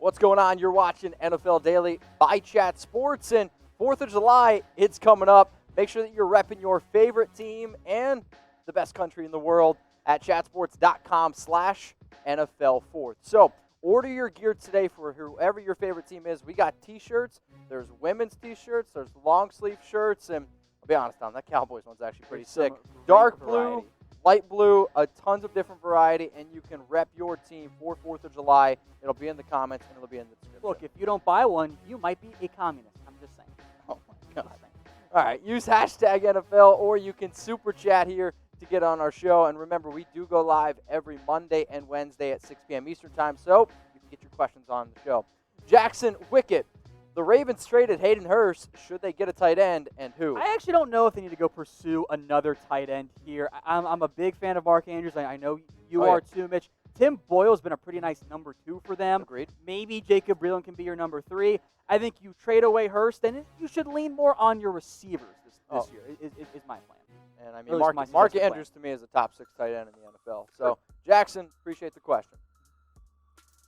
What's going on? You're watching NFL Daily by Chat Sports, and 4th of July, it's coming up. Make sure that you're repping your favorite team and the best country in the world at chatsports.com/NFL4th. So order your gear today for whoever your favorite team is. We got T-shirts. There's women's T-shirts. There's long sleeve shirts. And I'll be honest, Tom, that Cowboys one's actually pretty sick. Dark blue, light blue, tons of different variety, and you can rep your team for 4th of July. It'll be in the comments, and it'll be in the description. Look, if you don't buy one, you might be a communist. I'm just saying. Oh, my God. All right, use hashtag NFL, or you can super chat here to get on our show. And remember, we do go live every Monday and Wednesday at 6 p.m. Eastern time, so you can get your questions on the show. Jackson Wickett, the Ravens traded Hayden Hurst. Should they get a tight end, and who? I actually don't know if they need to go pursue another tight end here. I'm a big fan of Mark Andrews. I know you are too, Mitch. Tim Boyle's been a pretty nice number 2 for them. Agreed. Maybe Jacob Breeland can be your number 3. I think you trade away Hurst, and you should lean more on your receivers this year, is my plan. And I mean, Mark Andrews to me is a top 6 tight end in the NFL. So, Jackson, appreciate the question.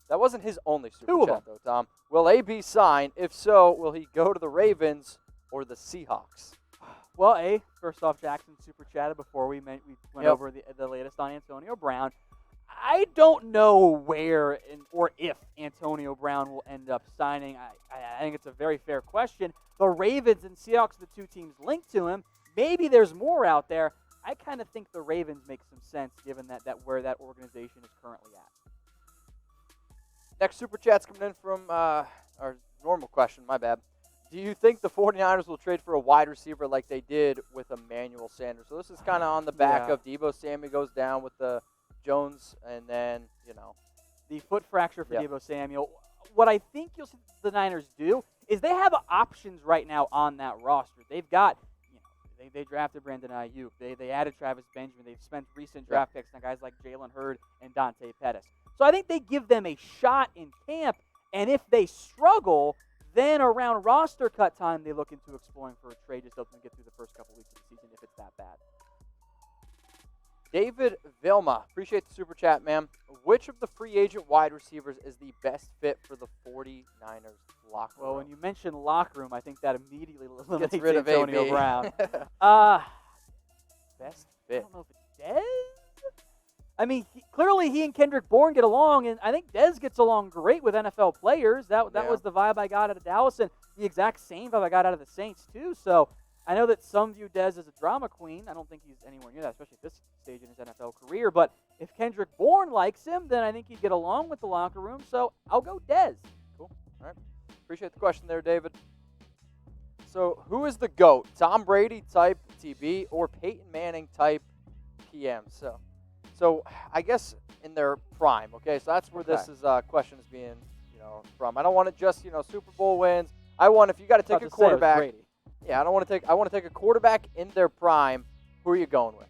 That wasn't his only super chat, though, Tom. Will AB sign? If so, will he go to the Ravens or the Seahawks? Well, first off, Jackson super chatted before we went over the latest on Antonio Brown. I don't know where or if Antonio Brown will end up signing. I think it's a very fair question. The Ravens and Seahawks are the two teams linked to him. Maybe there's more out there. I kind of think the Ravens make some sense given that where that organization is currently at. Next super chat's coming in from our normal question, my bad. Do you think the 49ers will trade for a wide receiver like they did with Emmanuel Sanders? So this is kind of on the back of Deebo Samuel goes down with the Jones, and then, the foot fracture for Deebo Samuel. What I think you'll see the Niners do is they have options right now on that roster. They've got, they drafted Brandon Ayuk. They added Travis Benjamin. They've spent recent draft picks on guys like Jalen Hurd and Dante Pettis. So I think they give them a shot in camp, and if they struggle, then around roster cut time, they look into exploring for a trade just to help them get through the first couple weeks of the season if it's that bad. David Vilma, appreciate the super chat, man. Which of the free agent wide receivers is the best fit for the 49ers locker room? Well, when you mention locker room, I think that immediately eliminates Gets rid of Antonio AB. Brown. Best fit. I don't know if it's Dez. I mean, clearly he and Kendrick Bourne get along, and I think Dez gets along great with NFL players. That was the vibe I got out of Dallas, and the exact same vibe I got out of the Saints, too. So I know that some view Dez as a drama queen. I don't think he's anywhere near that, especially at this stage in his NFL career. But if Kendrick Bourne likes him, then I think he'd get along with the locker room. So I'll go Dez. Cool. All right. Appreciate the question there, David. So who is the GOAT? Tom Brady type TB or Peyton Manning type PM? So I guess in their prime. Okay, so that's where this question is being from. I don't want it just Super Bowl wins. I want if you got to take a quarterback. Yeah, I want to take a quarterback in their prime. Who are you going with?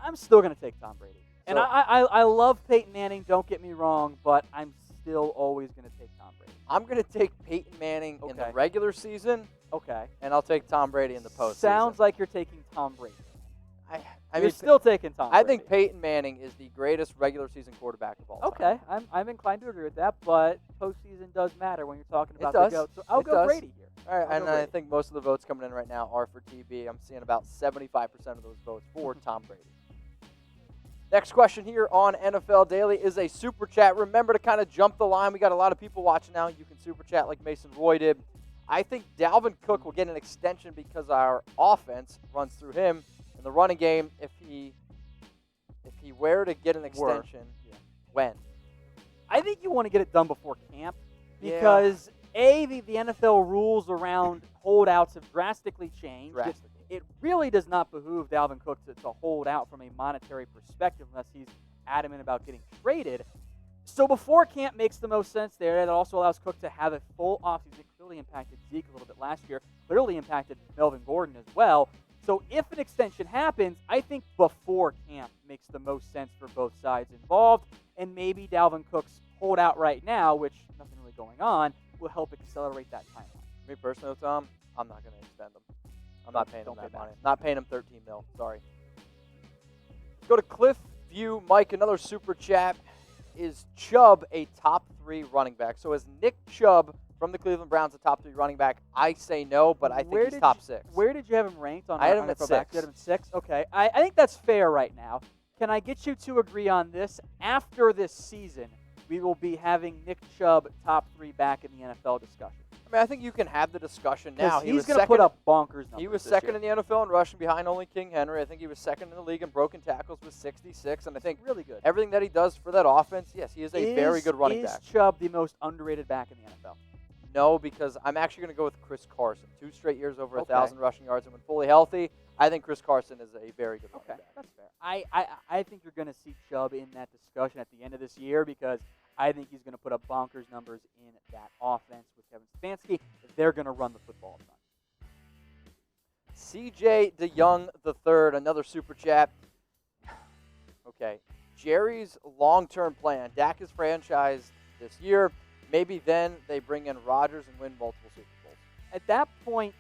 I'm still going to take Tom Brady. And I love Peyton Manning, don't get me wrong, but I'm still always going to take Tom Brady. I'm going to take Peyton Manning in the regular season. Okay. And I'll take Tom Brady in the postseason. Sounds like you're taking Tom Brady. You're still taking Tom Brady. I think Peyton Manning is the greatest regular season quarterback of all time. Okay, I'm inclined to agree with that, but postseason does matter when you're talking about the GOAT. So I'll go Brady here. All right, and I think most of the votes coming in right now are for TB. I'm seeing about 75% of those votes for Tom Brady. Next question here on NFL Daily is a super chat. Remember to kind of jump the line. We got a lot of people watching now. You can super chat like Mason Roy did. I think Dalvin Cook will get an extension because our offense runs through him in the running game. If he were to get an extension, when? I think you want to get it done before camp because the NFL rules around holdouts have drastically changed. It really does not behoove Dalvin Cook to hold out from a monetary perspective unless he's adamant about getting traded. So before camp makes the most sense there. That also allows Cook to have a full offseason. It clearly impacted Zeke a little bit last year. Clearly impacted Melvin Gordon as well. So if an extension happens, I think before camp makes the most sense for both sides involved. And maybe Dalvin Cook's holdout right now, which nothing really going on, will help accelerate that timeline. Me personally, Tom, I'm not going to extend him. I'm not paying him that money. Not paying him $13 million. Sorry. Let's go to Cliffview Mike. Another super chat. Is Chubb a top 3 running back. So is Nick Chubb from the Cleveland Browns a top 3 running back? I say no, but I think he's top 6. Where did you have him ranked on? I had him at 6. You had him at 6? Okay. I think that's fair right now. Can I get you to agree on this? After this season, we will be having Nick Chubb top 3 back in the NFL discussion. I mean, I think you can have the discussion now. He's going to put up bonkers numbers. He was second in the NFL in rushing behind only King Henry. I think he was second in the league in broken tackles with 66. And I think really good. Everything that he does for that offense, yes, he is a very good running back. Is Chubb the most underrated back in the NFL? No, because I'm actually going to go with Chris Carson. 2 straight years over 1,000 rushing yards, and when fully healthy, I think Chris Carson is a very good running back. That's fair. I think you're going to see Chubb in that discussion at the end of this year because I think he's going to put up bonkers numbers in that offense with Kevin Stefanski. They're going to run the football a ton. C.J. DeYoung III, another super chat. Okay, Jerry's long-term plan. Dak is franchised this year. Maybe then they bring in Rodgers and win multiple Super Bowls. At that point,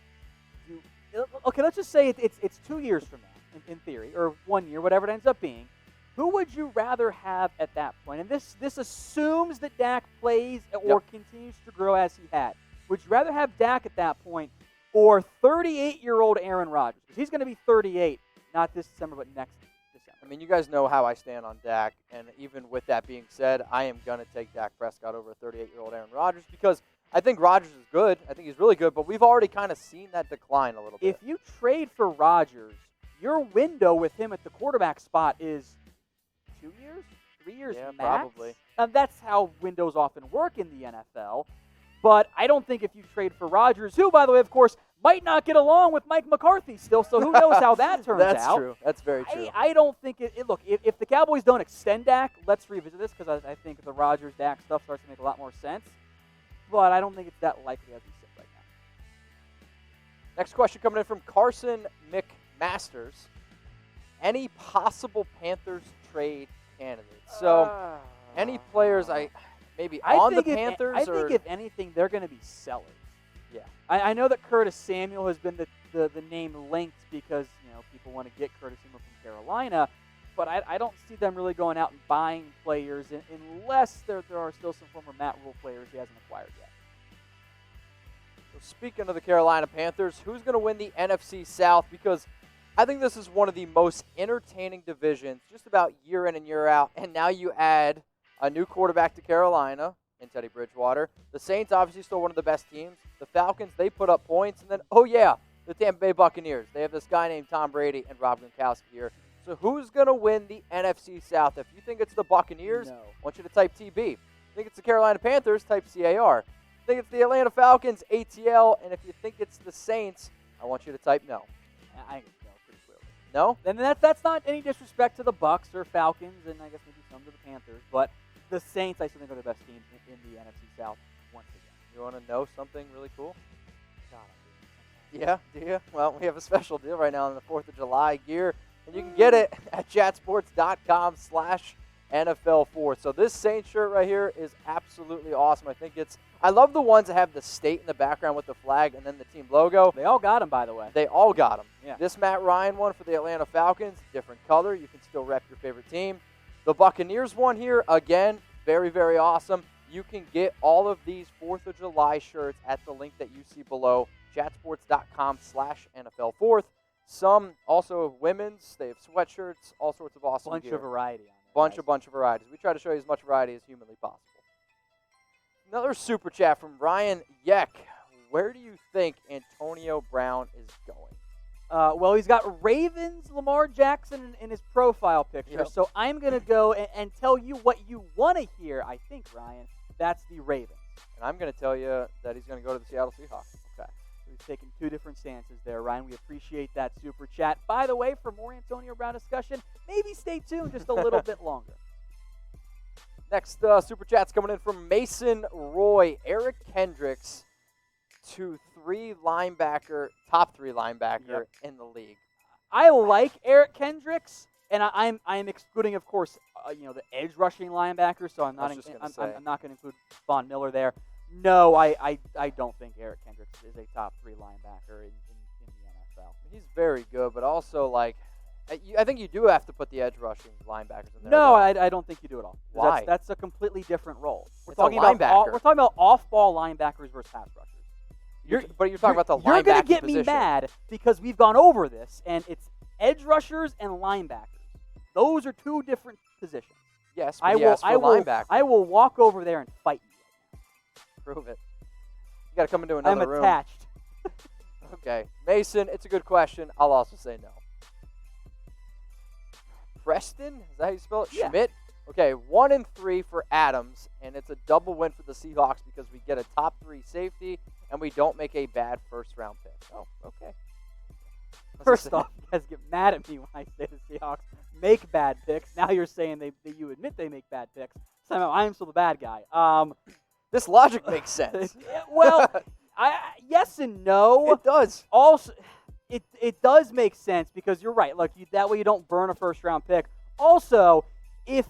let's just say it's 2 years from now, in theory, or 1 year, whatever it ends up being. Who would you rather have at that point? And this assumes that Dak plays or continues to grow as he had. Would you rather have Dak at that point or 38-year-old Aaron Rodgers? Because he's going to be 38, not this December, but next December. I mean, you guys know how I stand on Dak, and even with that being said, I am going to take Dak Prescott over a 38-year-old Aaron Rodgers because I think Rodgers is good. I think he's really good, but we've already kind of seen that decline a little bit. If you trade for Rodgers, your window with him at the quarterback spot is 2 years, 3 years max. Probably. Now, that's how windows often work in the NFL. But I don't think if you trade for Rodgers, who, by the way, of course, might not get along with Mike McCarthy still, so who knows how that turns out. That's true. That's very true. I don't think look, if the Cowboys don't extend Dak, let's revisit this because I think the Rodgers-Dak stuff starts to make a lot more sense. But I don't think it's that likely as we sit right now. Next question coming in from Carson McMasters. Any possible Panthers trade candidates? So, any players maybe on the Panthers? I think if anything, they're going to be sellers. Yeah. I know that Curtis Samuel has been the name linked because people want to get Curtis Samuel from Carolina, but I don't see them really going out and buying players unless there are still some former Matt Rule players he hasn't acquired yet. So speaking of the Carolina Panthers, who's going to win the NFC South? Because I think this is one of the most entertaining divisions just about year in and year out, and now you add a new quarterback to Carolina in Teddy Bridgewater. The Saints obviously still one of the best teams. The Falcons, they put up points. And then, the Tampa Bay Buccaneers. They have this guy named Tom Brady and Rob Gronkowski here. So who's going to win the NFC South? If you think it's the Buccaneers, I want you to type TB. If you think it's the Carolina Panthers, type CAR. If you think it's the Atlanta Falcons, ATL. And if you think it's the Saints, I want you to type no. I think it's no pretty clearly. No? And that's not any disrespect to the Bucs or Falcons, and I guess maybe some to the Panthers, but the Saints, I still think, are the best team in the NFC South once again. You want to know something really cool? God, yeah, do you? Well, we have a special deal right now on the 4th of July gear, and you can get it at chatsports.com/NFL4. So this Saints shirt right here is absolutely awesome. I love the ones that have the state in the background with the flag and then the team logo. They all got them, by the way. They all got them. Yeah. This Matt Ryan one for the Atlanta Falcons, different color. You can still rep your favorite team. The Buccaneers one here, again, very, very awesome. You can get all of these 4th of July shirts at the link that you see below, chatsports.com/NFL4. Some also women's. They have sweatshirts, all sorts of awesome Bunch gear. of variety on it. Bunch of varieties. We try to show you as much variety as humanly possible. Another super chat from Ryan Yeck. Where do you think Antonio Brown is going? Well, he's got Ravens, Lamar Jackson in his profile picture. Yep. So I'm going to go and tell you what you want to hear, I think, Ryan. That's the Ravens. And I'm going to tell you that he's going to go to the Seattle Seahawks. Okay. So he's taking 2 different stances there, Ryan. We appreciate that super chat. By the way, for more Antonio Brown discussion, maybe stay tuned just a little bit longer. Next super chat's coming in from Mason Roy. Eric Kendricks to top 3 linebacker in the league. I like Eric Kendricks, and I'm excluding, of course, the edge rushing linebacker. So I'm not going to include Von Miller there. No, I don't think Eric Kendricks is a top 3 linebacker in the NFL. He's very good, but also I think you do have to put the edge rushing linebackers in there. No, though. I don't think you do at all. Why? That's a completely different role. We're It's a talking linebacker. we're talking about off-ball linebackers versus pass rushers. But you're talking about the You're linebacking gonna get position. me mad because we've gone over this, and it's edge rushers and linebackers. Those are two different positions. Yes, but linebacker. I will walk over there and fight you. Prove it. You got to come into another I'm room. attached. Okay. Mason, it's a good question. I'll also say no. Preston? Is that how you spell it? Yeah. Schmidt? Okay, 1-3 for Adams, and it's a double win for the Seahawks because we get a top 3 safety, and we don't make a bad first-round pick. Oh, okay. First off, you guys get mad at me when I say the Seahawks make bad picks. Now you're saying that you admit they make bad picks. Somehow I am still the bad guy. This logic makes sense. Well, yes and no. It does. Also, it does make sense because you're right. Look, that way you don't burn a first-round pick. Also, if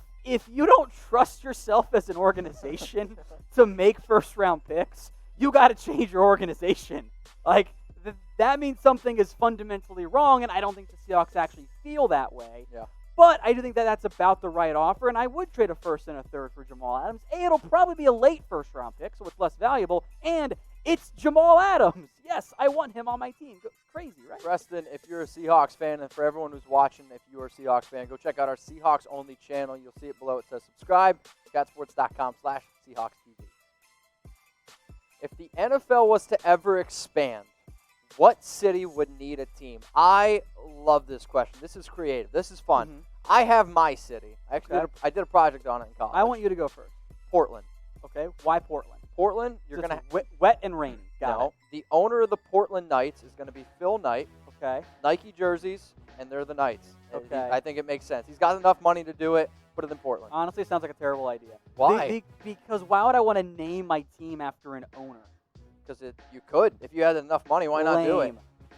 you don't trust yourself as an organization to make first-round picks, you got to change your organization. Like, that means something is fundamentally wrong, and I don't think the Seahawks actually feel that way. Yeah. But I do think that that's about the right offer, and I would trade a first and a third for Jamal Adams. It'll probably be a late first-round pick, so it's less valuable, and it's Jamal Adams. Yes, I want him on my team. Crazy, right? Preston, if you're a Seahawks fan, and for everyone who's watching, if you're a Seahawks fan, go check out our Seahawks-only channel. You'll see it below. It says subscribe, scotsports.com/SeahawksTV. If the NFL was to ever expand, what city would need a team? I love this question. This is creative. This is fun. Mm-hmm. I have my city. I did a project on it in college. I want you to go first. Portland. Okay, why Portland? Portland, you're Just going to... wet and rainy. Got it. The owner of the Portland Knights is going to be Phil Knight. Okay. Nike jerseys, and they're the Knights. Okay. I think it makes sense. He's got enough money to do it. Put it in Portland. Honestly, it sounds like a terrible idea. Why? Because why would I want to name my team after an owner? Because you could. If you had enough money, why not do it?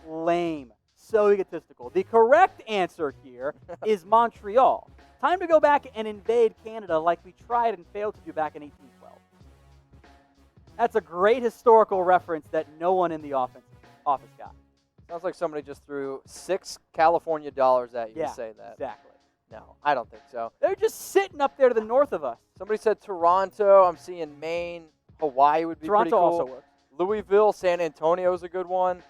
Lame. So egotistical. The correct answer here is Montreal. Time to go back and invade Canada like we tried and failed to do back in 1812. That's a great historical reference that no one in the office got. Sounds like somebody just threw $6 California dollars at you to say that. Exactly. No, I don't think so. They're just sitting up there to the north of us. Somebody said Toronto. I'm seeing Maine. Hawaii would be Toronto pretty cool. also works. Louisville, San Antonio is a good one.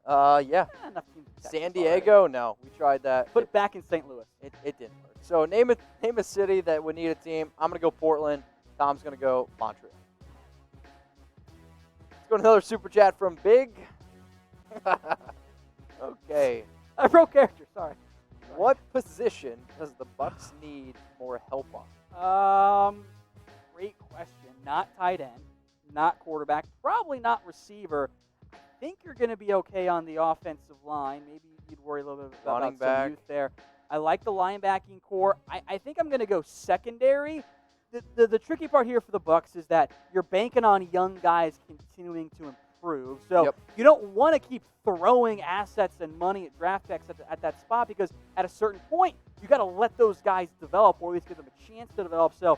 Yeah. Enough teams in Texas San Diego, no. We tried that. Put it back in St. Louis. It didn't work. So name a city that would need a team. I'm going to go Portland. Tom's going to go Montreal. Let's go to another super chat from Big. Okay. I broke character. Sorry. What position does the Bucs need more help on? Great question. Not tight end, not quarterback, probably not receiver. I think you're going to be okay on the offensive line. Maybe you'd worry a little bit about Running some back. youth there. I like the linebacking core. I think I'm going to go secondary. The tricky part here for the Bucs is that you're banking on young guys continuing to improve. So you don't want to keep throwing assets and money at draft picks at that spot because at a certain point, you got to let those guys develop or at least give them a chance to develop. So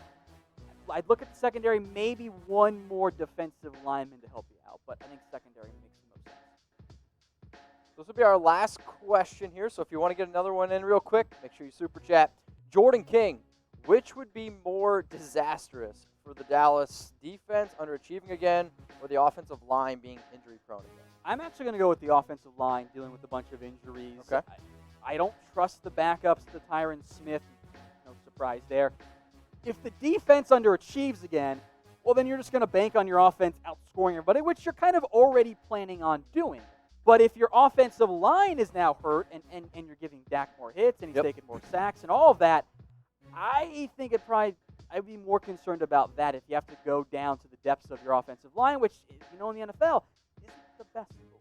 I'd look at the secondary, maybe one more defensive lineman to help you out, but I think secondary makes the most sense. This will be our last question here, so if you want to get another one in real quick, make sure you super chat. Jordan King, which would be more disastrous for the Dallas defense underachieving again or the offensive line being injury prone again? I'm actually going to go with the offensive line dealing with a bunch of injuries. Okay. I don't trust the backups to Tyron Smith. No surprise there. If the defense underachieves again, well, then you're just going to bank on your offense outscoring everybody, which you're kind of already planning on doing. But if your offensive line is now hurt and you're giving Dak more hits and he's taking more sacks and all of that, I think I'd be more concerned about that if you have to go down to the depths of your offensive line, which, in the NFL, isn't the best rule.